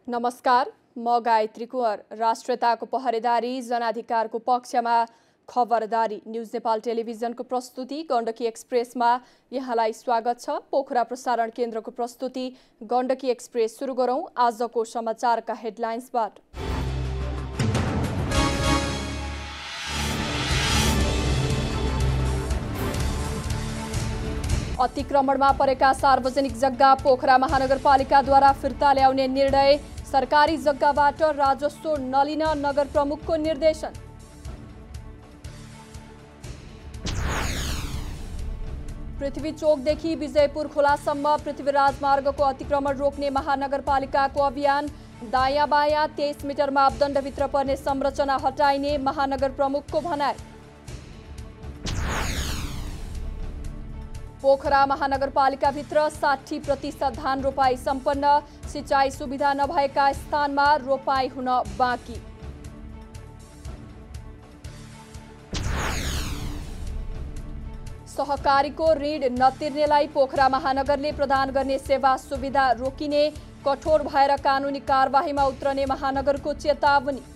नमस्कार, म गायत्री कुँवर। राष्ट्रियताको पहरेदारी, जनाधिकारको पक्षमा खबरदारी। न्युज नेपाल टेलिभिजनको प्रस्तुति गण्डकी एक्सप्रेसमा यहाँलाई स्वागत छ। पोखरा प्रसारण केन्द्रको प्रस्तुति गण्डकी एक्सप्रेस सुरु गरौं आजको समाचारका हेडलाइन्सबाट। अतिक्रमणमा परेका सार्वजनिक जग्गा पोखरा महानगरपालिकाद्वारा फिर्ता ल्याउने निर्णय। सरकारी जग्गाबाट राजस्व नलिन नगर प्रमुखको निर्देशन। पृथ्वी चोकदेखि विजयपुर खोलासम्म पृथ्वी राजमार्गको अतिक्रमण रोक्ने महानगरपालिकाको अभियान। दायाँ बायाँ 23 मिटर मापदण्डभित्र पर्ने संरचना हटाइने महानगर प्रमुखको भनाई। पोखरा महानगरपालिकाभित्र 60% धान रोपाई सम्पन्न। सिंचाई सुविधा नभएका स्थानमा रोपाई हुन बाँकी। सहकारीको ऋण नतिर्नेलाई पोखरा महानगरले प्रदान गर्ने सेवा सुविधा रोकिने। कठोर भएर कानुनी कारबाहीमा उत्रने महानगरको चेतावनी।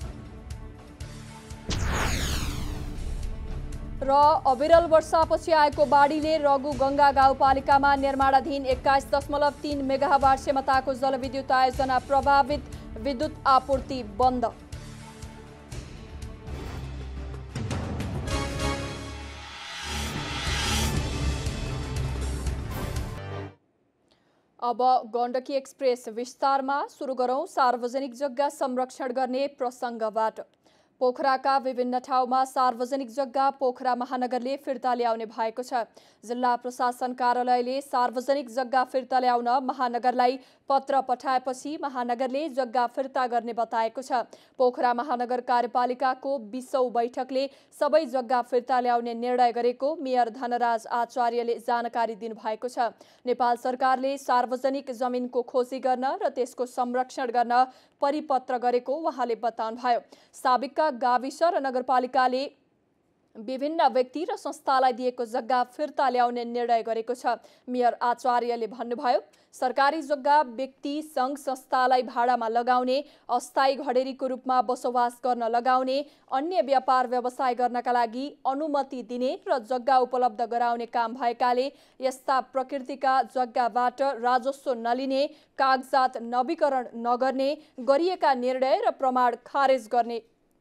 र अविरल वर्षापछि आएको बाढीले रघु गंगा गाउँपालिकामा निर्माणाधीन 21.3 मेगावाट क्षमताको जलविद्युत आयोजना प्रभावित। विद्युत आपूर्ति बन्द। अब गण्डकी एक्सप्रेस विस्तारमा सुरु गरौं सार्वजनिक जग्गा संरक्षण गर्ने प्रसंगबाट। पोखराका विभिन्न ठाउँमा सार्वजनिक जग्गा पोखरा महानगरले फिर्ता ल्याउने भएको छ। जिल्ला प्रशासन कार्यालयले सार्वजनिक जग्गा फिर्ता ल्याउन महानगरलाई पत्र पठाएपछि महानगरले जग्गा फिर्ता गर्ने बताएको छ। पोखरा महानगर कार्यपालिकाको 20औं बैठकले सबै जग्गा फिर्ता ल्याउने निर्णय गरेको मेयर धनराज आचार्यले जानकारी दिनुभएको छ। नेपाल सरकारले सार्वजनिक जमिनको खोजी गर्न र त्यसको संरक्षण गर्न परिपत्र गरेको उहाँले बताउनुभयो। साबिकका गाविस र नगरपालिकाले विभिन्न व्यक्ति र संस्थालाई दिएको जग्गा फिर्ता ल्याउने निर्णय गरेको छ। मेयर आचार्यले भन्नुभयो, सरकारी जग्गा व्यक्ति संघ संस्थालाई भाडामा लगाउने, अस्थायी घडेरीको रूपमा बसोबास गर्न लगाउने, अन्य व्यापार व्यवसाय गर्नका लागि अनुमति दिने र जग्गा उपलब्ध गराउने काम भएकाले यस्ता प्रकृतिका जग्गाबाट राजस्व नलिने, कागजात नवीकरण नगर्ने, गरिएका निर्णय र प्रमाण खारेज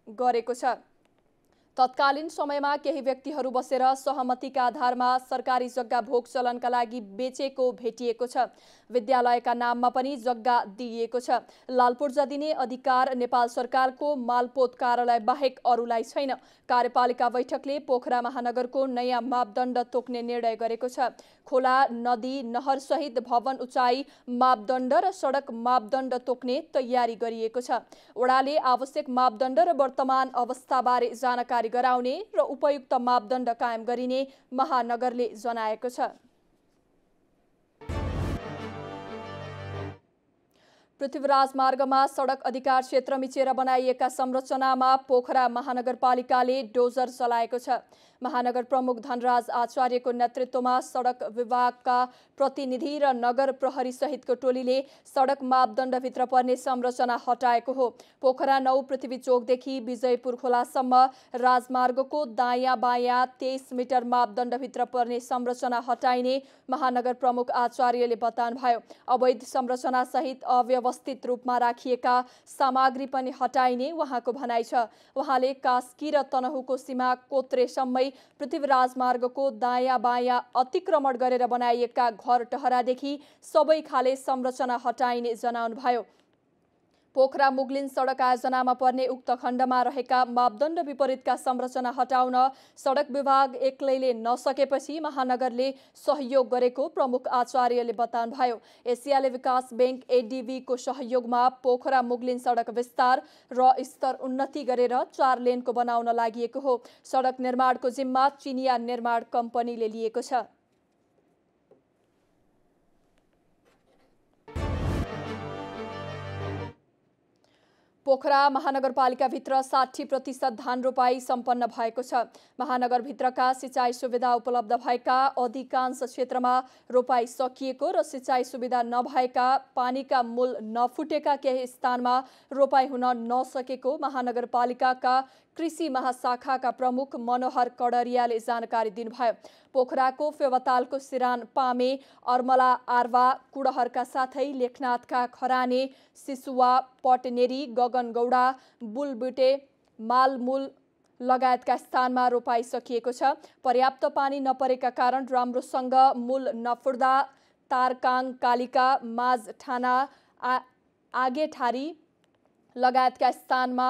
गरेको छ। तत्कालीन समयमा केही व्यक्तिहरू बसेर सहमतिका आधारमा सरकारी जग्गा भोग चलनका लागि बेचेको भेटिएको छ। विद्यालयका नाममा पनि जग्गा दिइएको छ। लालपूर्जा दिने अधिकार नेपाल सरकारको मालपोत कार्यालय बाहेक अरूलाई छैन। कार्यपालिका बैठकले पोखरा महानगरको नयाँ मापदण्ड तोक्ने निर्णय गरेको छ। खोला, नदी, नहर सहित भवन उचाइ मापदण्ड र सडक मापदण्ड तोक्ने तयारी गरिएको छ। वडाले आवश्यक मापदण्ड र वर्तमान अवस्थाबारे जानकारी गराउने र उपयुक्त मापदण्ड कायम गरिने महानगरले जनाएको छ। पृथ्वी राजमार्गमा सडक अधिकार क्षेत्र मिचेर बनाइएका संरचनामा पोखरा महानगरपालिकाले डोजर चलाएको छ। महानगर प्रमुख धनराज आचार्यको नेतृत्वमा सडक विभागका प्रतिनिधि र नगर प्रहरी सहितको टोलीले सडक मापदण्डभित्र पर्ने संरचना हटाएको हो। पोखरा 9 पृथ्वी चोकदेखि विजयपुर खोलासम्म राजमार्गको दायाँ बायाँ 23 मिटर मापदण्डभित्र पर्ने संरचना हटाइने महानगर प्रमुख आचार्यले बताउनुभयो। अवैध संरचना सहित अव्यवस्थित रूपमा राखिएका सामग्री पनि हटाइने उहाँको भनाइ छ। उहाँले कास्की र तनहुको सीमा कोत्रेसम्मै पृथ्वी राजमार्गको दायाँ बायाँ अतिक्रमण गरेर बनाइएका घर टहरादेखि सबै खाले संरचना हटाइने जनाउनुभयो। पोखरा मुगलिन सडक आयोजनामा पर्ने उक्त खण्डमा रहेका मापदण्ड विपरीतका संरचना हटाउन सडक विभाग एक्लैले नसकेपछि महानगरले सहयोग गरेको प्रमुख आचार्यले बताउनुभयो। एसियाली विकास बैंक एडीबीको सहयोगमा पोखरा मुगलिन सडक विस्तार र स्तर उन्नति गरेर 4 लेनको बनाउन लागि हो। सडक निर्माणको जिम्मा चिनिया निर्माण कम्पनीले लिएको छ। पोखरा महानगरपालिकाभित्र 60% धान रोपाई सम्पन्न भएको छ। महानगरभित्रका सिँचाइ सुविधा उपलब्ध भएका अधिकांश क्षेत्रमा रोपाई सकिएको र सिँचाइ सुविधा नभएका पानीका मूल नफुटेका केही स्थानमा रोपाई हुन नसकेको महानगरपालिकाका कृषि महाशाखाका प्रमुख मनोहर कड़रियाले जानकारी दिनुभयो। पोखराको फेवातालको सिरान पामे, अर्मला आर्वा, कुडहरका साथै लेखनाथका खराने, सिसुवा, पटनेरी, गगन गौडा, बुलबुटे, मालमूल लगायतका स्थानमा रोपाई सकिएको छ। पर्याप्त पानी नपरेका कारण राम्रोसँग मूल नफुट्दा तारकाङ, कालिका, माझठाना, आगेठारी लगायतका स्थानमा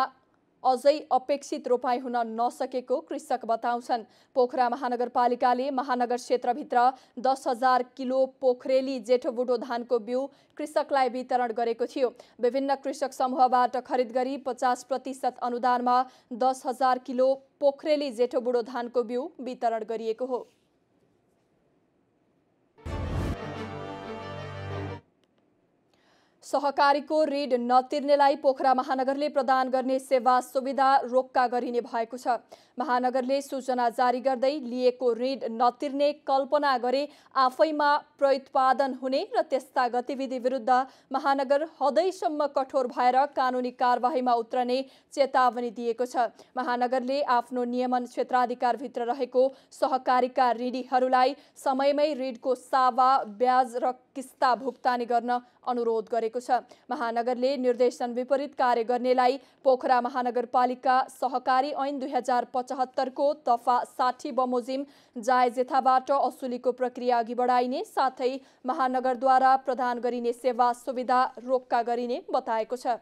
अझै अपेक्षित रोपाई हुन नसकेको कृषक बताउँछन्। पोखरा महानगरपालिकाले महानगर क्षेत्रभित्र 10,000 किलो पोखरेली जेठोबुटो धानको बिउ कृषकलाई वितरण गरेको थियो। विभिन्न कृषक समूहबाट खरिद गरी 50% अनुदानमा 10,000 किलो पोखरेली जेठोबुटो धानको बिउ वितरण गरिएको हो। सहकारीको ऋण नतिर्नेलाई पोखरा महानगरले प्रदान गर्ने सेवा सुविधा रोक्का गरिने भएको छ। महानगरले सूचना जारी गर्दै लिएको ऋण नतिर्ने कल्पना गरे आफैमा प्रत्यादन हुने र त्यस्ता गतिविधि विरुद्ध महानगर हदैसम्म कठोर भएर कानुनी कारबाहीमा उत्रने चेतावनी दिएको छ। महानगरले आफ्नो नियमन क्षेत्राधिकारभित्र रहेको सहकारीका ऋणीहरूलाई समयमै ऋणको सावा, ब्याज र किस्ता भुक्तानी गर्न अनुरोध गरेको छ। महानगरले निर्देशन विपरीत कार्य गर्नेलाई पोखरा महानगरपालिका सहकारी ऐन 2075 को दफा 60 बमोजिम जायज यथाबाट असुलीको प्रक्रिया अघि बढाइने साथै महानगरद्वारा प्रदान गरिने सेवा सुविधा रोक्का गरिने बताएको छ।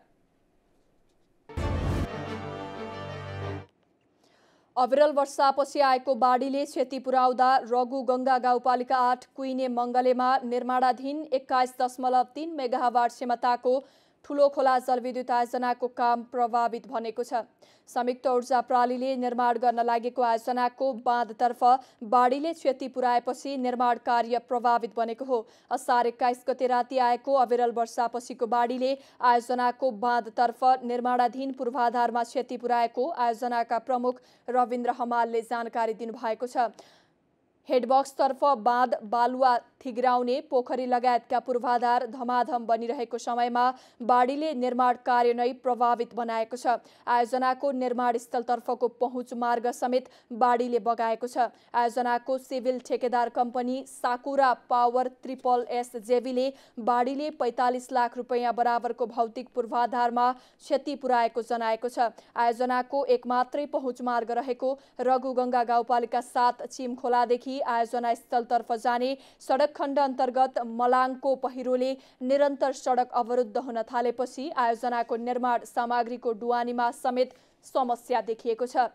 अविरल वर्षापछि आएको बाढीले क्षति पुर्याउँदा रघुगङ्गा गाउँपालिका 8 कुइने मङ्गलेमा निर्माणाधीन 21.3 मेगावाट क्षमताको ठुलो खोला जलविद्युत आयोजनाको काम प्रभावित बनेको छ। संयुक्त ऊर्जा प्रणालीले निर्माण गर्न लागेको आयोजनाको बाँधतर्फ बाढीले क्षति पुर्याएपछि निर्माण कार्य प्रभावित बनेको हो। असार 21 गते राति आएको अविरल वर्षापछिको बाढीले आयोजनाको बाँधतर्फ निर्माणाधीन पूर्वाधारमा क्षति पुर्याएको आयोजनाका प्रमुख रविन्द्र हमालले जानकारी दिनुभएको छ। हेडबक्सतर्फ बाँध बालुवा थिग्राउने पोखरी लगायतका पूर्वाधार धमाधम बनिरहेको समयमा बाढीले निर्माण कार्य नै प्रभावित बनाएको छ। आयोजनाको निर्माण स्थलतर्फको पहुँच मार्ग समेत बाढीले बगाएको छ। आयोजनाको सिभिल ठेकेदार company Sakura power triple S जेबीले बाढीले 45 लाख रुपैयाँ बराबरको भौतिक पूर्वाधारमा क्षति पुर्याएको जनाएको छ। आयोजनाको एक मात्रै पहुँच मार्ग रहेको रघुगङ्गा गाउँपालिका 7 चिमखोलादेखि आयोजना स्थलतर्फ जाने सडक खण्ड अन्तर्गत मलाङको पहिरोले निरन्तर सडक अवरुद्ध हुन थालेपछि आयोजनाको निर्माण सामग्रीको ढुवानीमा समेत समस्या देखिएको छ।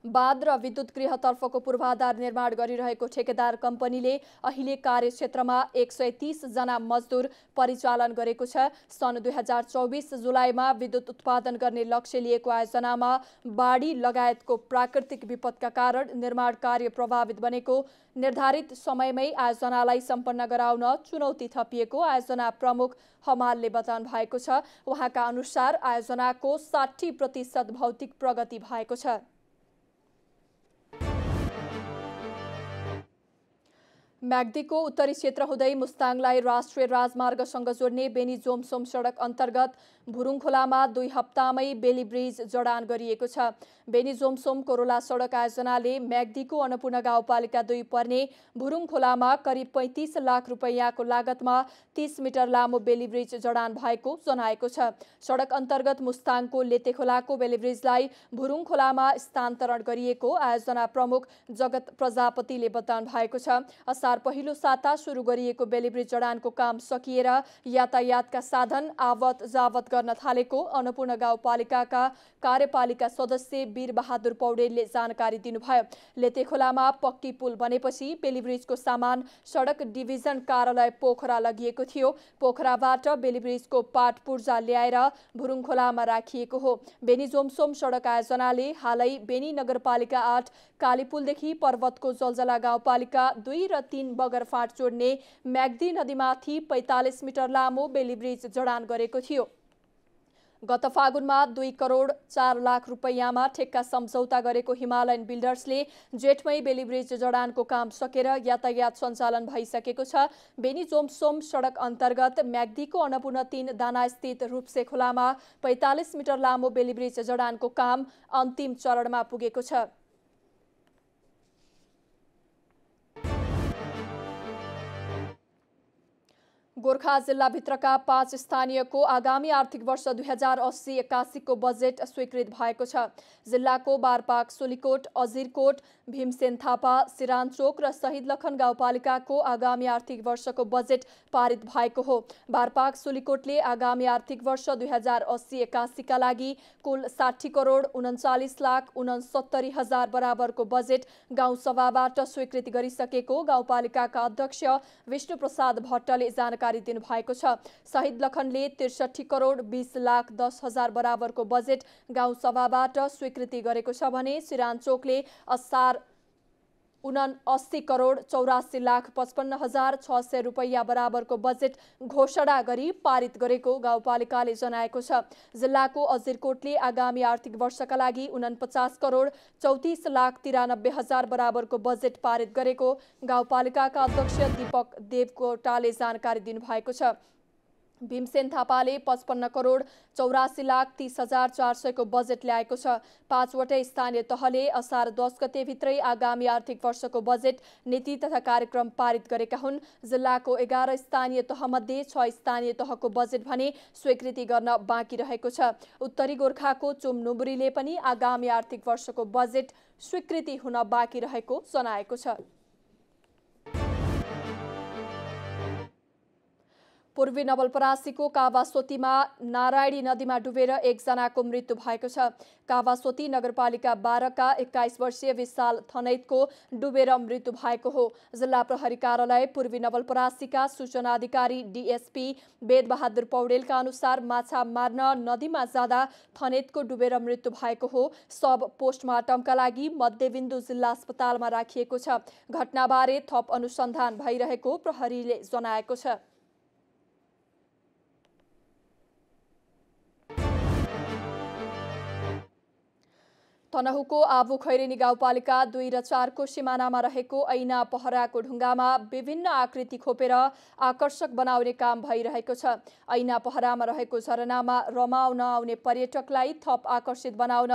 बाँध र विद्युत गृहतर्फको पूर्वाधार निर्माण गरिरहेको ठेकेदार कम्पनीले अहिले कार्यक्षेत्रमा 130 जना मजदुर परिचालन गरेको छ। सन् 2024 जुलाईमा विद्युत उत्पादन गर्ने लक्ष्य लिएको आयोजनामा बाढी लगायतको प्राकृतिक विपदका कारण निर्माण कार्य प्रभावित बनेको, निर्धारित समयमै आयोजनालाई सम्पन्न गराउन चुनौती थपिएको आयोजना प्रमुख हमालले बताउनु भएको छ। उहाँका अनुसार आयोजनाको 60% भौतिक प्रगति भएको छ। म्याग्दीको उत्तरी क्षेत्र हुँदै मुस्ताङलाई राष्ट्रिय राजमार्गसँग जोड्ने बेनी जोमसोम सडक अन्तर्गत भुरुङखोलामा 2 हप्तामै बेली ब्रिज जडान गरिएको छ। बेनी जोमसोम कोरोला सडक आयोजनाले म्याग्दीको अन्नपूर्ण गाउँपालिका 2 पर्ने भुरुङखोलामा करिब 35 लाख रुपैयाँको लागतमा 30 मिटर लामो बेली ब्रिज जडान भएको जनाएको छ। सडक अन्तर्गत मुस्ताङको लेतेखोलाको बेली ब्रिजलाई भुरुङखोलामा स्थानान्तरण गरिएको आयोजना प्रमुख जगत प्रजापतिले बताउनु भएको छ। असार पहिलो साता सुरु गरिएको बेली ब्रिज जडानको काम सकिएर यातायातका साधन आवत जावत गर्न थालेको अन्नपूर्ण गाउँपालिकाका कार्यपालिका सदस्य वीरबहादुर पौडेलले जानकारी दिनुभयो। लेतेखोलामा पक्की पुल बनेपछि बेली ब्रिजको सामान सडक डिभिजन कार्यालय पोखरा लगिएको थियो। पोखराबाट बेली ब्रिजको पाट पूर्जा ल्याएर भुरुङखोलामा राखिएको हो। बेनी जोमसोम सडक आयोजनाले हालै बेनी नगरपालिका 8 कालीपुलदेखि पर्वतको जलजला गाउँपालिका 2 र 3 बगरफाँट जोड्ने म्याग्दी नदीमाथि 45 मिटर लामो बेली ब्रिज जडान गरेको थियो। गत फागुनमा 2 करोड 4 लाख रुपैयाँमा ठेक्का सम्झौता गरेको हिमालयन बिल्डर्सले जेठमै बेलीब्रिज जडानको काम सकेर यातायात सञ्चालन भइसकेको छ। बेनी जोमसोम सडक अन्तर्गत म्याग्दीको अन्नपूर्ण 3 दानास्थित रूपसे खोलामा 45 मिटर लामो बेलीब्रिज जडानको काम अन्तिम चरणमा पुगेको छ। गोर्खा जिल्लाभित्रका 5 स्थानीयको आगामी आर्थिक वर्ष 2080-81 को बजेट स्वीकृत भएको छ। जिल्लाको बारपाक, सुलीकोट, अजिरकोट, भीमसेन थापा, सिरानचोक र शहीद लखन गाउँपालिकाको आगामी आर्थिक वर्षको बजेट पारित भएको हो। बारपाक सुलीकोटले आगामी आर्थिक वर्ष 2080-81 का लागि कुल 60 करोड 39 लाख 69 हजार बराबरको बजेट गाउँसभाबाट स्वीकृत गरिसकेको गाउँपालिकाका अध्यक्ष विष्णु प्रसाद भट्टले जानकारी दिनुभएको छ। शहीद लखनले 63 करोड 20 लाख 10 हजार बराबरको बजेट गाउँसभाबाट स्वीकृति गरेको छ भने सिरानचोकले 79 करोड 84 लाख 55 हजार 600 रुपैयाँ बराबरको बजेट घोषणा गरी पारित गरेको गाउँपालिकाले जनाएको छ। जिल्लाको अजिरकोटले आगामी आर्थिक वर्षका लागि 49 करोड 34 लाख 93 हजार बराबरको बजेट पारित गरेको गाउँपालिकाका अध्यक्ष दीपक देवकोटाले जानकारी दिनुभएको छ। भीमसेन थापाले 55 करोड 84 लाख 30 हजार 400 को बजेट ल्याएको छ। 5 वटै स्थानीय तहले असार 10 गते भित्रै आगामी आर्थिक वर्षको बजेट नीति तथा कार्यक्रम पारित गरेका हुन्। जिल्लाको 11 स्थानीय तहमध्ये 6 स्थानीय तहको बजेट भने स्वीकृति गर्न बाँकी रहेको छ। उत्तरी गोर्खाको चुमनुबुरीले पनि आगामी आर्थिक वर्षको बजेट स्वीकृति हुन बाँकी रहेको जनाएको छ। पूर्वी नवलपरासीको कावासोतीमा नारायणी नदीमा डुबेर एकजनाको मृत्यु भएको छ। कावासोती नगरपालिका 12 का 21 वर्षीय विशाल थनैतको डुबेर मृत्यु भएको हो। जिल्ला प्रहरी कार्यालय पूर्वी नवलपरासीका सूचना अधिकारी डीएसपी वेदबहादुर पौडेलका अनुसार माछा मार्न नदीमा जाँदा थनैतको डुबेर मृत्यु भएको हो। शव पोस्टमार्टमका लागि मध्यबिन्दु जिल्ला अस्पतालमा राखिएको छ। घटनाबारे थप अनुसन्धान भइरहेको प्रहरीले जनाएको छ। तनहुको आबु खैरेनी गाउँपालिका 2 र 4 को सिमानामा रहेको ऐना पहराको ढुङ्गामा विभिन्न आकृति खोपेर आकर्षक बनाउने काम भइरहेको छ। ऐना पहरामा रहेको झरनामा रमाउन आउने पर्यटकलाई थप आकर्षित बनाउन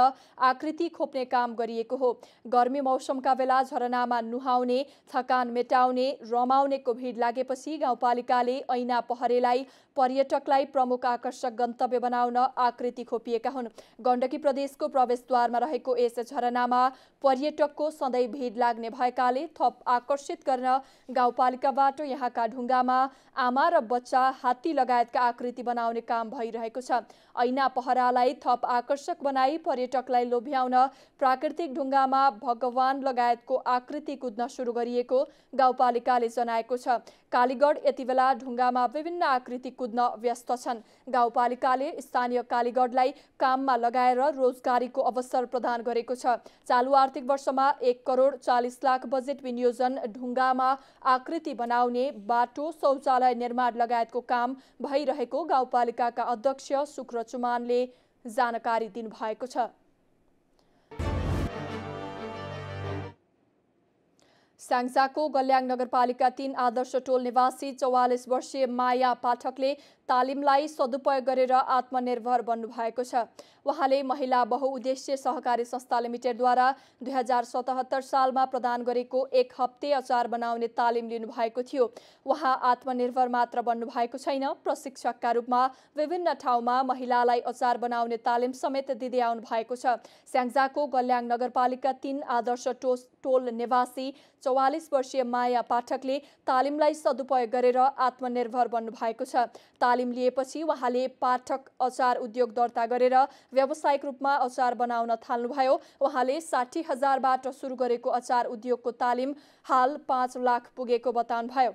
आकृति खोप्ने काम गरिएको हो। गर्मी मौसमका बेला झरनामा नुहाउने, थकान मेटाउने, रमाउनेको भिड लागेपछि गाउँपालिकाले ऐना पहरेलाई पर्यटकलाई प्रमुख आकर्षक गन्तव्य बनाउन आकृति खोपिएका हुन्। गण्डकी प्रदेशको प्रवेशद्वारमा रहेको यस झरनामा पर्यटकको सधैँ भिड लाग्ने भएकाले थप आकर्षित गर्न गाउँपालिकाबाट यहाँका ढुङ्गामा आमा र बच्चा, हात्ती लगायतका आकृति बनाउने काम भइरहेको छ। ऐना पहरालाई थप आकर्षक बनाई पर्यटकलाई लोभ्याउन प्राकृतिक ढुङ्गामा भगवान लगायतको आकृति कुद्न सुरु गरिएको गाउँपालिकाले जनाएको छ। कालीगढ यति बेला ढुङ्गामा विभिन्न आकृति कुद्न व्यस्त छन्। गाउँपालिकाले स्थानीय कालीगढलाई काममा लगाएर रोजगारीको अवसर प्रदान गरेको छ। चालु आर्थिक वर्षमा 1 करोड 40 लाख बजेट विनियोजन ढुङ्गामा आकृति बनाउने, बाटो, शौचालय निर्माण लगायतको काम भइरहेको गाउँपालिकाका अध्यक्ष शुक्र चुमानले जानकारी दिनुभएको छ। स्याङ्जाको गल्याङ नगरपालिका 3 आदर्श टोल निवासी 44 वर्षीय माया पाठकले तालिमलाई सदुपयोग गरेर आत्मनिर्भर बन्नु भएको छ। उहाँले महिला बहुउद्देश्य सहकारी संस्था लिमिटेडद्वारा 2077 सालमा प्रदान गरेको 1 हप्ते अचार बनाउने तालिम लिनु भएको थियो। उहाँ आत्मनिर्भर मात्र बन्नु भएको छैन, प्रशिक्षकका रूपमा विभिन्न ठाउँमा महिलालाई अचार बनाउने तालिम समेत दिँदै आउनु भएको छ। स्याङ्जाको गल्याङ नगरपालिका 3 आदर्श टोल निवासी 44 वर्षीय माया पाठकले तालिमलाई सदुपयोग गरेर आत्मनिर्भर बन्नु भएको छ। तालिम लिएपछि उहाँले पाठक अचार उद्योग दर्ता गरेर व्यावसायिक रूपमा अचार बनाउन थाल्नुभयो। उहाँले 60,000बाट सुरु गरेको अचार उद्योगको तालिम हाल 5 लाख पुगेको बताउनुभयो।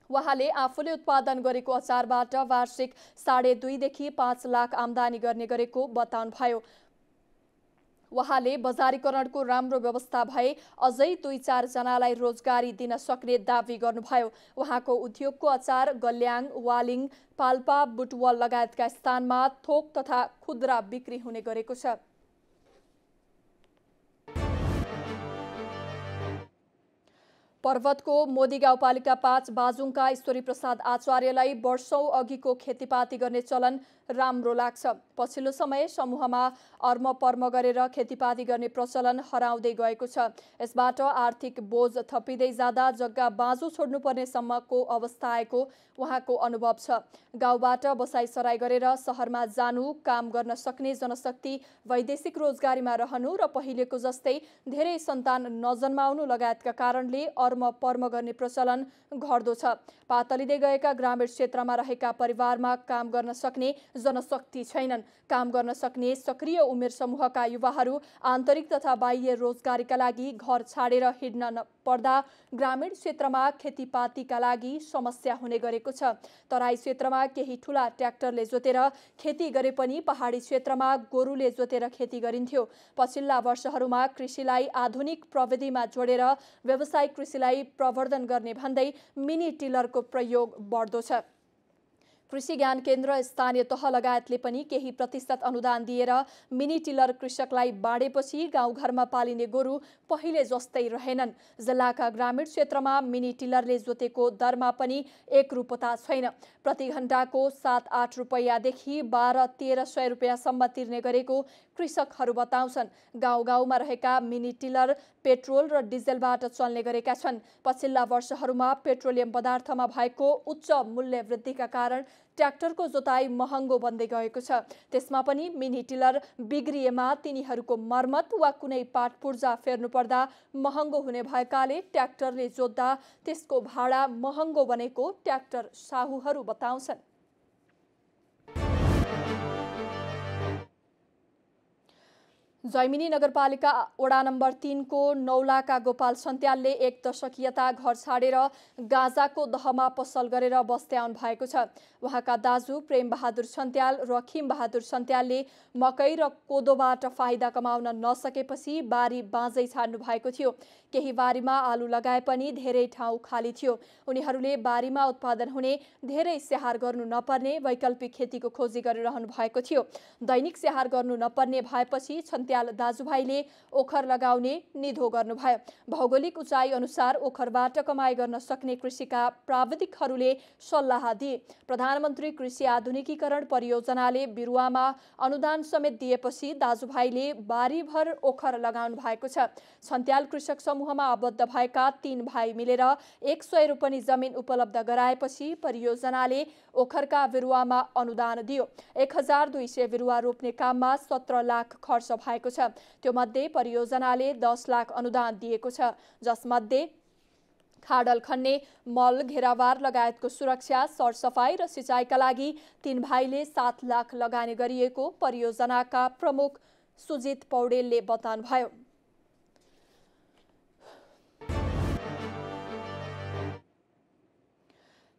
उहाँले आफूले उत्पादन गरेको अचारबाट वार्षिक 2.5 देखि 5 लाख आम्दानी गर्ने गरेको बताउनुभयो। उहाँले बजारीकरणको राम्रो व्यवस्था भए अझै 2-4 जनालाई रोजगारी दिन सक्ने दावी गर्नुभयो। उहाँको उद्योगको अचार गल्याङ, वालिङ, पाल्पा, बुटवल लगायतका स्थानमा थोक तथा खुद्रा बिक्री हुने गरेको छ। पर्वतको मोदी गाउँपालिका 5 बाजुङका ईश्वरी प्रसाद आचार्यलाई वर्षौं अघिको खेतीपाती गर्ने चलन राम्रो लाग्छ। पछिल्लो समय समूहमा अर्मपर्म गरेर खेतीपाती गर्ने प्रचलन हराउँदै गएको छ। यसबाट आर्थिक बोझ थपिँदै जाँदा जग्गा बाँझो छोड्नुपर्ने सम्मको अवस्था आएको उहाँको अनुभव छ। गाउँबाट बसाइसराई गरेर शहरमा जानु, काम गर्न सक्ने जनशक्ति वैदेशिक रोजगारीमा रहनु र पहिलेको जस्तै धेरै सन्तान नजन्माउनु लगायतका कारणले अर्मपर्म गर्ने प्रचलन घट्दो छ। पातलिँदै गएका ग्रामीण क्षेत्रमा रहेका परिवारमा काम गर्न सक्ने जनशक्ति छैनन्। काम गर्न सक्ने सक्रिय उमेर समूहका युवाहरू आन्तरिक तथा बाह्य रोजगारीका लागि घर छाडेर हिँड्न नपर्दा ग्रामीण क्षेत्रमा खेतीपातीका लागि समस्या हुने गरेको छ। तराई क्षेत्रमा केही ठूला ट्र्याक्टरले जोतेर खेती गरे पनि पहाडी क्षेत्रमा गोरुले जोतेर खेती गरिन्थ्यो। पछिल्ला वर्षहरूमा कृषिलाई आधुनिक प्रविधिमा जोडेर व्यावसायिक कृषिलाई प्रवर्धन गर्ने भन्दै मिनी टिलरको प्रयोग बढ्दो छ। कृषि ज्ञान केन्द्र, स्थानीय तह लगायतले पनि केही प्रतिशत अनुदान दिएर मिनी टिलर कृषकलाई बाँडेपछि गाउँघरमा पालिने गोरु पहिले जस्तै रहेनन्। जिल्लाका ग्रामीण क्षेत्रमा मिनी टिलरले जोतेको दरमा पनि एकरूपता छैन। प्रति घण्टाको 7-8 रुपैयाँदेखि 12-1300 रुपैयाँसम्म तिर्ने गरेको कृषकहरू बताउँछन्। गाउँ गाउँमा रहेका मिनी टिलर पेट्रोल र डिजेलबाट चल्ने गरेका छन्। पछिल्ला वर्षहरूमा पेट्रोलियम पदार्थमा भएको उच्च मूल्य वृद्धिका कारण ट्र्याक्टरको जोताई महँगो बन्दै गएको छ। त्यसमा पनि मिनी टिलर बिग्रिएमा तिनीहरूको मर्मत वा कुनै पाटपुर्जा फेर्नुपर्दा महँगो हुने भएकाले ट्र्याक्टरले जोत्दा त्यसको भाडा महँगो बनेको ट्र्याक्टर साहुहरू बताउँछन्। जैमिनी नगरपालिका वडा नम्बर 3 को नौलाका गोपाल सन्त्यालले 1 दशकीयता घर छाडेर गाँजाको दहमा पसल गरेर बस्दै आउनु भएको छ। उहाँका दाजु प्रेम बहादुर सन्त्याल र खिम बहादुर सन्त्यालले मकै र कोदोबाट फाइदा कमाउन नसकेपछि बारी बाँझै छाड्नु भएको थियो। केही बारीमा आलु लगाए पनि धेरै ठाउँ खाली थियो। उनीहरूले बारीमा उत्पादन हुने धेरै स्याहार गर्नु नपर्ने वैकल्पिक खेतीको खोजी गरिरहनु भएको थियो। दैनिक स्याहार गर्नु नपर्ने भएपछि सन्त्याल दाजुभाइले ओखर लगाउने निधो गर्नुभयो। भौगोलिक उचाइ अनुसार ओखरबाट कमाई गर्न सक्ने कृषिका प्राविधिकहरूले सल्लाह दिए। प्रधानमन्त्री कृषि आधुनिकीकरण परियोजनाले बिरुवामा अनुदान समेत दिएपछि दाजुभाइले बारीभर ओखर लगाउनु भएको छ। सन्त्याल कृषक समूहमा आबद्ध भएका 3 भाइ मिलेर 100 रोपनी जमिन उपलब्ध गराएपछि परियोजनाले ओखरका बिरुवामा अनुदान दियो। 1200 बिरुवा रोप्ने काममा 17 लाख खर्च भएको छ। त्यो मध्ये परियोजनाले 10 लाख अनुदान दिएको छ, जसमध्ये खाडल खन्ने, मल, घेराबार लगायतको सुरक्षा, सरसफाई र सिँचाइका लागि 3 भाइले 7 लाख लगानी गरिएको परियोजनाका प्रमुख सुजित पौडेलले बताउनुभयो।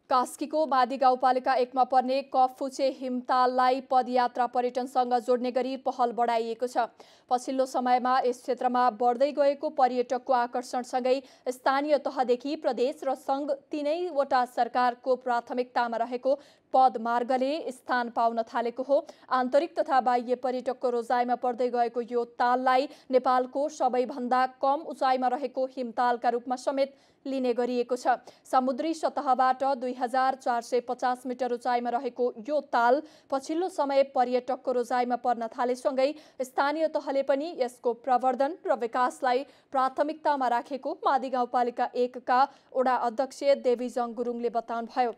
कास्कीको मादी गाउँपालिका 1 मा पर्ने कफुचे हिमताललाई पदयात्रा पर्यटनसँग जोड्ने गरी पहल बढाइएको छ। पछिल्लो समयमा यस क्षेत्रमा बढ्दै गएको पर्यटकको आकर्षणसँगै स्थानीय तहदेखि प्रदेश र सङ्घ तीनैवटा सरकारको प्राथमिकतामा रहेको पदमार्गले स्थान पाउन थालेको हो। आन्तरिक तथा बाह्य पर्यटकको रोजाइमा पर्दै गएको यो ताललाई नेपालको सबैभन्दा कम उचाइमा रहेको हिमतालका रूपमा समेत लिने गरिएको छ। समुद्री सतहबाट 2450 मिटर उचाइमा रहेको यो ताल पछिल्लो समय पर्यटकको रोजाइमा पर्न थालेसँगै स्थानीय तहले पनि यसको प्रवर्धन र विकासलाई प्राथमिकतामा राखेको मादी गाउँपालिका 1 का वडा अध्यक्ष देवीजङ गुरुङले बताउनुभयो।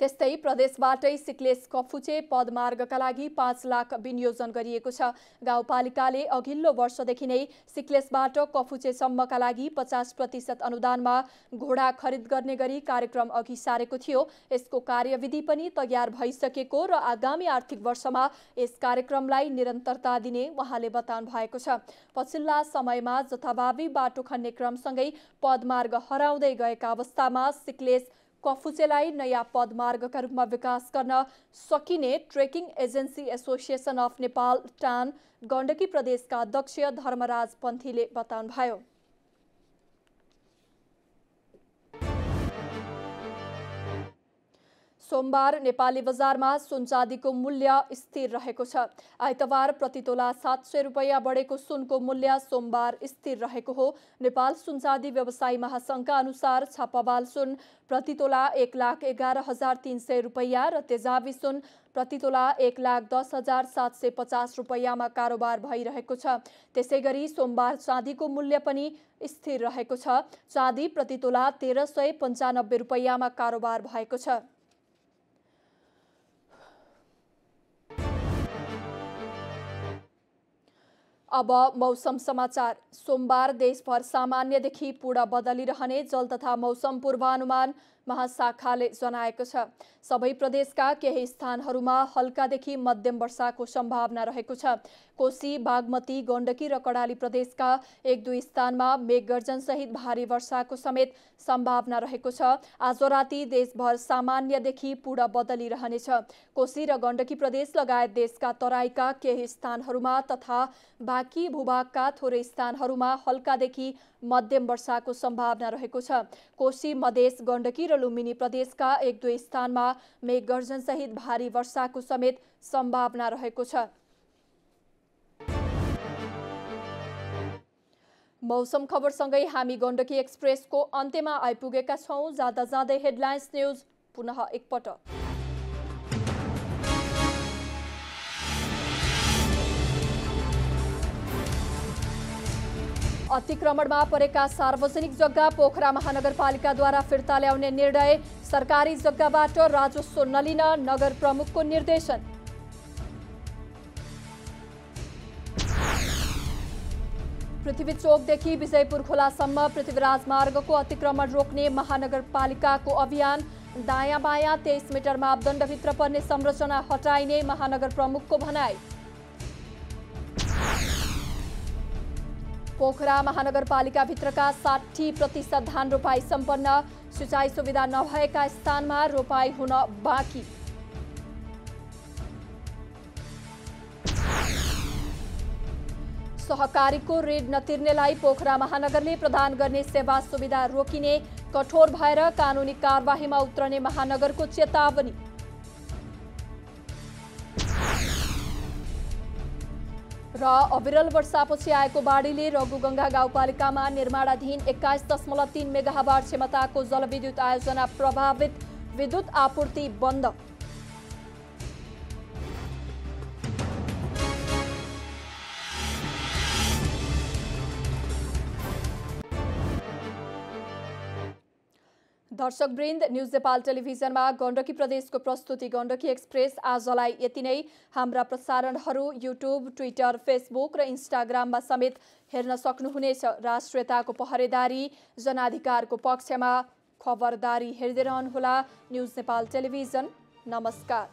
त्यस्तै प्रदेशबाटै सिक्लेस कफुचे पदमार्गका लागि 5 लाख विनियोजन गरिएको छ। गाउँपालिकाले अघिल्लो वर्षदेखि नै सिक्लेसबाट कफुचेसम्मका लागि 50% अनुदानमा घोडा खरिद गर्ने गरी कार्यक्रम अघि सारेको थियो। यसको कार्यविधि पनि तयार भइसकेको र आगामी आर्थिक वर्षमा यस कार्यक्रमलाई निरन्तरता दिने उहाँले बताउनु भएको छ। पछिल्ला समयमा जथाभावी बाटो खन्ने क्रमसँगै पदमार्ग हराउँदै गएका अवस्थामा सिक्लेस कफुचेलाई नयाँ पदमार्गका रूपमा विकास गर्न सकिने trekking agency association of Nepal टान गण्डकी प्रदेशका अध्यक्ष धर्मराज पन्थीले बताउनुभयो। सोमबार नेपाली बजारमा सुन चाँदीको मूल्य स्थिर रहेको छ। आइतबार प्रतितोला 700 रुपैयाँ बढेको सुनको मूल्य सोमबार स्थिर रहेको हो। नेपाल सुन चाँदी व्यवसायी महासङ्घका अनुसार छापावाल सुन प्रतितोला 1,11,300 रुपैयाँ र तेजाबी सुन प्रतितोला 1,10,750 रुपैयाँमा कारोबार भइरहेको छ। त्यसैगरी सोमबार चाँदीको मूल्य पनि स्थिर रहेको छ। चाँदी प्रतितोला 1,395 रुपैयाँमा कारोबार भएको छ। अब मौसम समाचार। सोमबार देशभर सामान्यदेखि पूर्ण बदलिरहने जल तथा मौसम पूर्वानुमान महाशाखाले जनाएको छ। सबै प्रदेशका केही स्थानहरूमा हल्कादेखि मध्यम वर्षाको सम्भावना रहेको छ। कोशी, बागमती, गण्डकी र कर्णाली प्रदेशका 1-2 स्थानमा मेघगर्जनसहित भारी वर्षाको समेत सम्भावना रहेको छ। आज राति देशभर सामान्यदेखि पूर्ण बदलिरहनेछ। कोशी र गण्डकी प्रदेश लगायत देशका तराईका केही स्थानहरूमा तथा बाँकी भूभागका थोरै स्थानहरूमा हल्कादेखि मध्यम वर्षाको सम्भावना रहेको छ। कोशी, मधेस, गण्डकी र लुम्बिनी प्रदेशका 1-2 स्थानमा मेघगर्जनसहित भारी वर्षाको समेत सम्भावना रहेको छ। मौसम खबरसँगै हामी गण्डकी एक्सप्रेसको अन्त्यमा आइपुगेका छौं। जाँदा जाँदै हेडलाइन्स न्यूज पुनः एकपटक। अतिक्रमणमा परेका सार्वजनिक जग्गा पोखरा महानगरपालिकाद्वारा फिर्ता ल्याउने निर्णय। सरकारी जग्गाबाट राजस्व नलिन नगर प्रमुखको निर्देशन। पृथ्वी चोकदेखि विजयपुर खोलासम्म पृथ्वीराज मार्गको अतिक्रमण रोक्ने महानगरपालिकाको अभियान। दायाँ बायाँ 23 मिटर मापदण्डभित्र पर्ने संरचना हटाइने महानगर प्रमुखको भनाई। पोखरा महानगरपालिकाभित्रका 60% धान रोपाई सम्पन्न। सिँचाइ सुविधा नभएका स्थानमा रोपाई हुन बाँकी। सहकारीको ऋण नतिर्नेलाई पोखरा महानगरले प्रदान गर्ने सेवा सुविधा रोकिने। कठोर भएर कानुनी कारबाहीमा उत्रने महानगरको चेतावनी। र अविरल वर्षापछि आएको बाढीले रघुगङ्गा गाउँपालिकामा निर्माणाधीन 21.3 मेगावाट क्षमताको जलविद्युत आयोजना प्रभावित। विद्युत आपूर्ति बन्द। दर्शकवृन्द, न्यूज नेपाल टेलिभिजनमा गण्डकी प्रदेशको प्रस्तुति गण्डकी एक्सप्रेस आजलाई यति नै। हाम्रा प्रसारणहरू युट्युब, ट्विटर, फेसबुक र इन्स्टाग्राममा समेत हेर्न सक्नुहुनेछ। राष्ट्रियताको पहरेदारी, जनाधिकारको पक्षमा खबरदारी हेर्दै रहनुहोला। News Nepal television. नमस्कार।